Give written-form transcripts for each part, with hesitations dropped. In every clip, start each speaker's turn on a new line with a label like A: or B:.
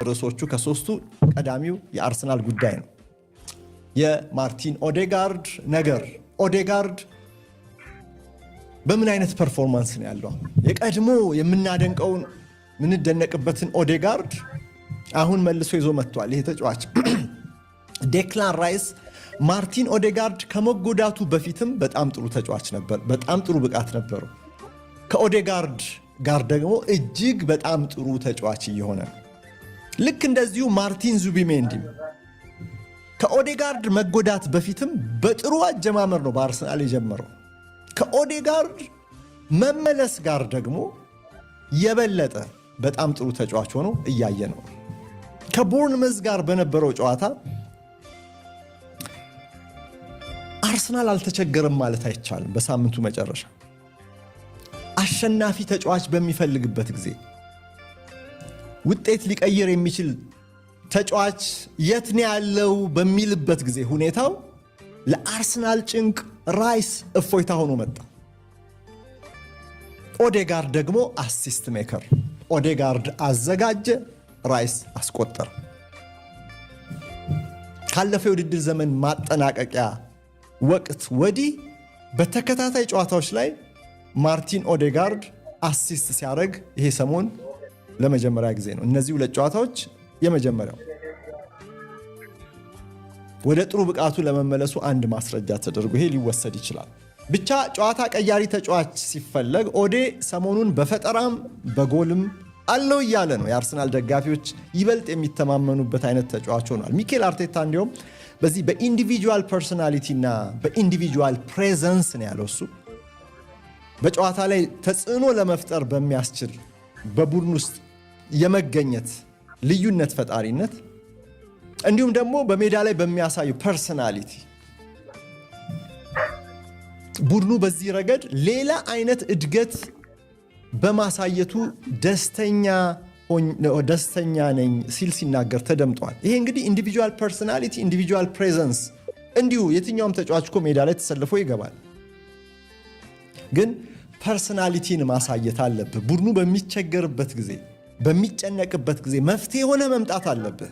A: ርዕሶቹ ከሶስቱ ቀዳሚው የአርሰናል ጉዳይ ነው። የማርቲን ኦዴጋርድ ነገር። ኦዴጋርድ በምን አይነት ፐርፎርማንስ ነው ያለው? የቀድሞ የምናደንቀውን ምንደነቅበትን ኦዴጋርድ አሁን መልሶ ይዞ መጥቷል። ይሄ ተጫዋች ዴክላን ራይስ ማርቲን ኦዴጋርድ ከመጎዳቱ በፊትም በጣም ጥሩ ተጫዋች ነበር። በጣም ጥሩ ብቃት ነበረው። ከኦዴጋርድ ጋር ደግሞ እጅግ በጣም ጥሩ ተጫዋች እየሆነ ነው። ልክ እንደዚሁ ማርቲን ዙቢሜንዲ ከኦዴጋርድ መጎዳት በፊትም በጥሩ አጀማመር ነው በአርሰናል የጀመረው። ከኦዴጋርድ መመለስ ጋር ደግሞ የበለጠ በጣም ጥሩ ተጫዋች ሆኖ እያየ ነው። ከቦርንመዝ ጋር በነበረው ጨዋታ አርሰናል አልተቸገረም ማለት አይቻልም። በሳምንቱ መጨረሻ አሸናፊ ተጫዋች በሚፈልግበት ጊዜ ውጤት ሊቀይር የሚችል ተጫዋች የት ነው ያለው በሚልበት ጊዜ ሁኔታው ለአርሰናል ጭንቅ ራይስ እፎይታ ሆኖ መጣ። ኦዴጋርድ ደግሞ አሲስት ሜከር። ኦዴጋርድ አዘጋጀ፣ ራይስ አስቆጠረ። ካለፈው የውድድር ዘመን ማጠናቀቂያ ወቅት ወዲህ በተከታታይ ጨዋታዎች ላይ ማርቲን ኦዴጋርድ አሲስት ሲያደርግ ይሄ ሰሞን ለመጀመሪያ ጊዜ ነው። እነዚህ ሁለት ጨዋታዎች የመጀመሪያው ወደ ጥሩ ብቃቱ ለመመለሱ አንድ ማስረጃ ተደርጎ ይሄ ሊወሰድ ይችላል። ብቻ ጨዋታ ቀያሪ ተጫዋች ሲፈለግ ኦዴ ሰሞኑን በፈጠራም በጎልም አለው እያለ ነው። የአርሰናል ደጋፊዎች ይበልጥ የሚተማመኑበት አይነት ተጫዋች ሆኗል። ሚኬል አርቴታ እንዲሁም በዚህ በኢንዲቪጁዋል ፐርሶናሊቲ እና በኢንዲቪጁዋል ፕሬዘንስ ነው ያለው። እሱ በጨዋታ ላይ ተጽዕኖ ለመፍጠር በሚያስችል በቡድን ውስጥ የመገኘት ልዩነት ፈጣሪነት እንዲሁም ደግሞ በሜዳ ላይ በሚያሳዩ ፐርሶናሊቲ ቡድኑ በዚህ ረገድ ሌላ አይነት እድገት በማሳየቱ ደስተኛ ነኝ ሲል ሲናገር ተደምጧል። ይሄ እንግዲህ ኢንዲቪጁዋል ፐርሶናሊቲ፣ ኢንዲቪጁዋል ፕሬዘንስ እንዲሁ የትኛውም ተጫዋች እኮ ሜዳ ላይ ተሰልፎ ይገባል። ግን ፐርሶናሊቲን ማሳየት አለብህ። ቡድኑ በሚቸገርበት ጊዜ፣ በሚጨነቅበት ጊዜ መፍትሄ ሆነ መምጣት አለብህ።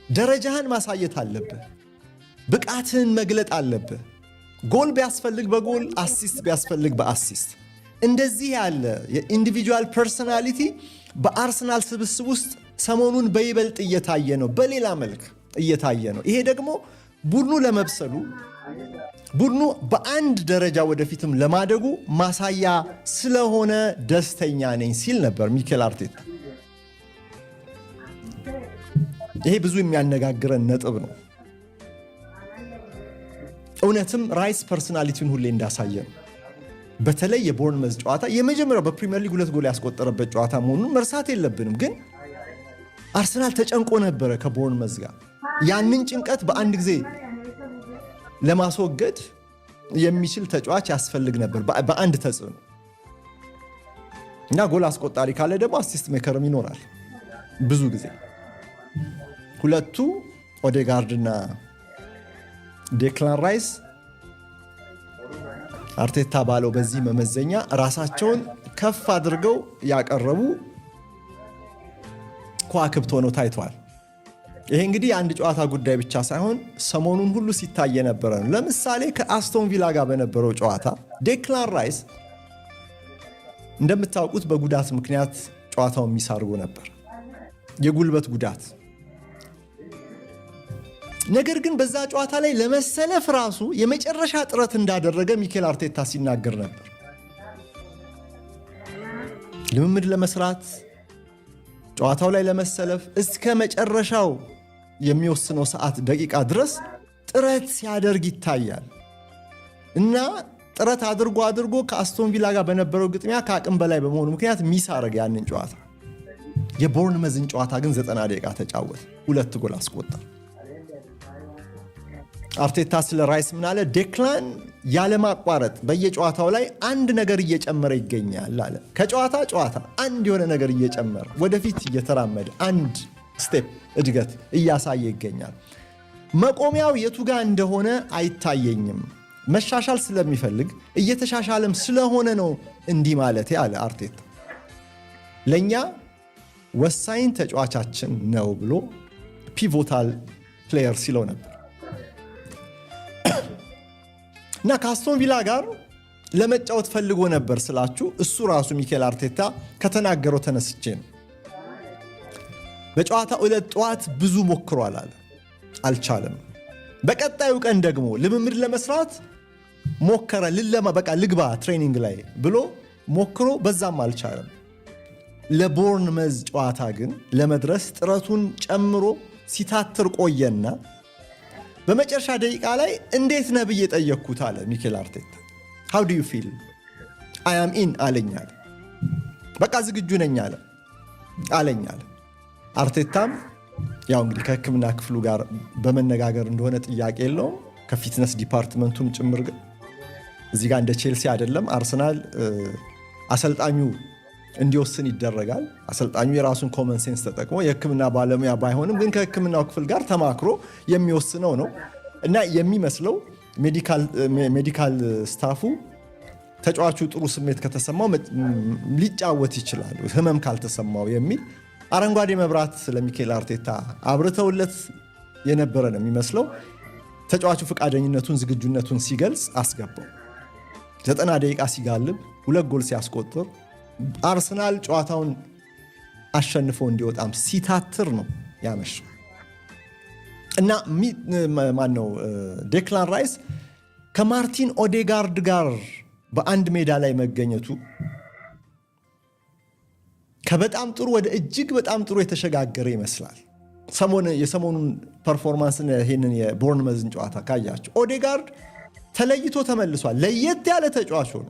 A: ደረጃህን ማሳየት አለብህ። ብቃትህን መግለጥ አለብህ። ጎል ቢያስፈልግ በጎል አሲስት ቢያስፈልግ በአሲስት እንደዚህ ያለ የኢንዲቪጁዋል ፐርሶናሊቲ በአርሰናል ስብስብ ውስጥ ሰሞኑን በይበልጥ እየታየ ነው፣ በሌላ መልክ እየታየ ነው። ይሄ ደግሞ ቡድኑ ለመብሰሉ ቡድኑ በአንድ ደረጃ ወደፊትም ለማደጉ ማሳያ ስለሆነ ደስተኛ ነኝ ሲል ነበር ሚኬል አርቴታ። ይሄ ብዙ የሚያነጋግረን ነጥብ ነው። እውነትም ራይስ ፐርሶናሊቲውን ሁሌ እንዳሳየ ነው። በተለይ የቦርንመዝ ጨዋታ የመጀመሪያው በፕሪሚየር ሊግ 2 ጎል ያስቆጠረበት ጨዋታ መሆኑን መርሳት የለብንም። ግን አርሰናል ተጨንቆ ነበረ ከቦርንመዝ ጋር። ያንን ጭንቀት በአንድ ጊዜ ለማስወገድ የሚችል ተጫዋች ያስፈልግ ነበር በአንድ ተጽዕኖ እና ጎል አስቆጣሪ ካለ ደግሞ አሲስት ሜከርም ይኖራል። ብዙ ጊዜ ሁለቱ ኦዴጋርድ እና ዴክላን ራይስ አርቴታ ባለው በዚህ መመዘኛ ራሳቸውን ከፍ አድርገው ያቀረቡ ከዋክብት ሆነው ታይተዋል። ይሄ እንግዲህ አንድ ጨዋታ ጉዳይ ብቻ ሳይሆን ሰሞኑን ሁሉ ሲታይ የነበረ ነው። ለምሳሌ ከአስቶን ቪላ ጋር በነበረው ጨዋታ ዴክላን ራይስ እንደምታውቁት በጉዳት ምክንያት ጨዋታውን ሚስ አድርጎ ነበር፣ የጉልበት ጉዳት። ነገር ግን በዛ ጨዋታ ላይ ለመሰለፍ ራሱ የመጨረሻ ጥረት እንዳደረገ ሚኬል አርቴታ ሲናገር ነበር። ልምምድ ለመስራት ጨዋታው ላይ ለመሰለፍ እስከ መጨረሻው የሚወስነው ሰዓት ደቂቃ ድረስ ጥረት ሲያደርግ ይታያል እና ጥረት አድርጎ ከአስቶን ቪላ ጋር በነበረው ግጥሚያ ከአቅም በላይ በመሆኑ ምክንያት ሚስ አረገ ያንን ጨዋታ። የቦርንመዝን ጨዋታ ግን 90 ደቂቃ ተጫወተ፣ 2 ጎል አስቆጠረ። አርቴታ ስለ ራይስ ምን አለ? ዴክላን ያለማቋረጥ በየጨዋታው ላይ አንድ ነገር እየጨመረ ይገኛል አለ። ከጨዋታ ጨዋታ አንድ የሆነ ነገር እየጨመረ ወደፊት እየተራመደ አንድ ስቴፕ እድገት እያሳየ ይገኛል። መቆሚያው የቱ ጋር እንደሆነ አይታየኝም። መሻሻል ስለሚፈልግ እየተሻሻለም ስለሆነ ነው እንዲህ ማለት ያለ አርቴታ። ለኛ ወሳኝ ተጫዋቻችን ነው ብሎ ፒቮታል ፕሌየር ሲለው ነበር እና ከአስቶን ቪላ ጋር ለመጫወት ፈልጎ ነበር ስላችሁ እሱ ራሱ ሚኬል አርቴታ ከተናገረው ተነስቼ ነው። በጨዋታ ዕለት ጠዋት ብዙ ሞክሯል አለ፣ አልቻለም። በቀጣዩ ቀን ደግሞ ልምምድ ለመስራት ሞከረ፣ በቃ ልግባ ትሬኒንግ ላይ ብሎ ሞክሮ በዛም አልቻለም። ለቦርንመዝ ጨዋታ ግን ለመድረስ ጥረቱን ጨምሮ ሲታትር ቆየና በመጨረሻ ደቂቃ ላይ እንዴት ነህ ብዬ ጠየቅኩት አለ ሚኬል አርቴታ። how do you feel? I am in አለኛል። በቃ ዝግጁ ነኝ አለኛል። አርቴታም ያው እንግዲህ ከሕክምና ክፍሉ ጋር በመነጋገር እንደሆነ ጥያቄ የለውም፣ ከፊትነስ ዲፓርትመንቱም ጭምር። ግን እዚህ ጋር እንደ ቼልሲ አይደለም። አርሰናል አሰልጣኙ እንዲወስን ይደረጋል። አሰልጣኙ የራሱን ኮመን ሴንስ ተጠቅሞ የሕክምና ባለሙያ ባይሆንም ግን ከሕክምናው ክፍል ጋር ተማክሮ የሚወስነው ነው እና የሚመስለው ሜዲካል ስታፉ ተጫዋቹ ጥሩ ስሜት ከተሰማው ሊጫወት ይችላል ህመም ካልተሰማው የሚል አረንጓዴ መብራት ለሚኬል አርቴታ አብርተውለት የነበረ ነው የሚመስለው። ተጫዋቹ ፈቃደኝነቱን ዝግጁነቱን ሲገልጽ አስገባው። 90 ደቂቃ ሲጋልብ 2 ጎል ሲያስቆጥር አርሰናል ጨዋታውን አሸንፎ እንዲወጣም ሲታትር ነው ያመሸው እና ማነው ዴክላን ራይስ ከማርቲን ኦዴጋርድ ጋር በአንድ ሜዳ ላይ መገኘቱ ከበጣም ጥሩ ወደ እጅግ በጣም ጥሩ የተሸጋገረ ይመስላል። የሰሞኑን ፐርፎርማንስን ይሄንን የቦርንመዝን ጨዋታ ካያችሁ ኦዴጋርድ ተለይቶ ተመልሷል። ለየት ያለ ተጫዋች ሆኖ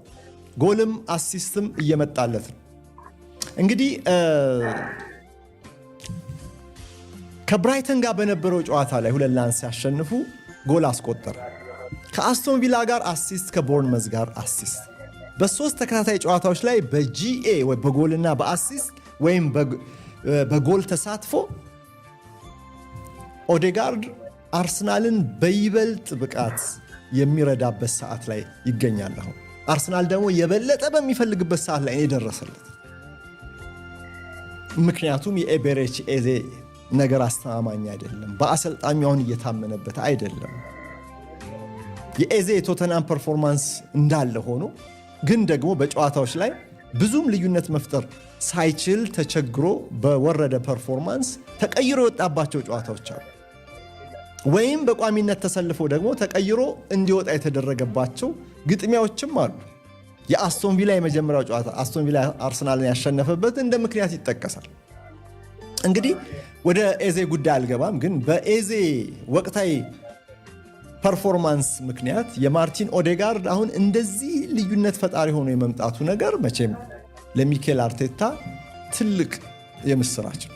A: ጎልም አሲስትም እየመጣለት ነው። እንግዲህ ከብራይተን ጋር በነበረው ጨዋታ ላይ 2-1 ሲያሸንፉ ጎል አስቆጠረ። ከአስቶን ቪላ ጋር አሲስት፣ ከቦርንመዝ ጋር አሲስት። በ3 ተከታታይ ጨዋታዎች ላይ በጂኤ ወይ በጎልና በአሲስት ወይም በጎል ተሳትፎ ኦዴጋርድ አርሰናልን በይበልጥ ብቃት የሚረዳበት ሰዓት ላይ ይገኛል። አሁን አርሰናል ደግሞ የበለጠ በሚፈልግበት ሰዓት ላይ የደረሰለት። ምክንያቱም የኤቤሬቺ ኤዜ ነገር አስተማማኝ አይደለም። በአሰልጣኙ አሁን እየታመነበት አይደለም። የኤዜ የቶተናም ፐርፎርማንስ እንዳለ ሆኖ ግን ደግሞ በጨዋታዎች ላይ ብዙም ልዩነት መፍጠር ሳይችል ተቸግሮ በወረደ ፐርፎርማንስ ተቀይሮ የወጣባቸው ጨዋታዎች አሉ። ወይም በቋሚነት ተሰልፎ ደግሞ ተቀይሮ እንዲወጣ የተደረገባቸው ግጥሚያዎችም አሉ። የአስቶን ቪላ የመጀመሪያው ጨዋታ አስቶን ቪላ አርሰናልን ያሸነፈበት እንደ ምክንያት ይጠቀሳል። እንግዲህ ወደ ኤዜ ጉዳይ አልገባም፣ ግን በኤዜ ወቅታዊ ፐርፎርማንስ ምክንያት የማርቲን ኦዴጋርድ አሁን እንደዚህ ልዩነት ፈጣሪ ሆኖ የመምጣቱ ነገር መቼም ለሚኬል አርቴታ ትልቅ የምስራች ነው።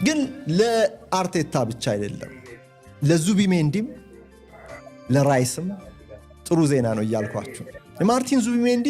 A: ግን ለአርቴታ ብቻ አይደለም፣ ለዙቢሜንዲም ለራይስም ጥሩ ዜና ነው እያልኳችሁ። የማርቲን ዙቢሜንዲ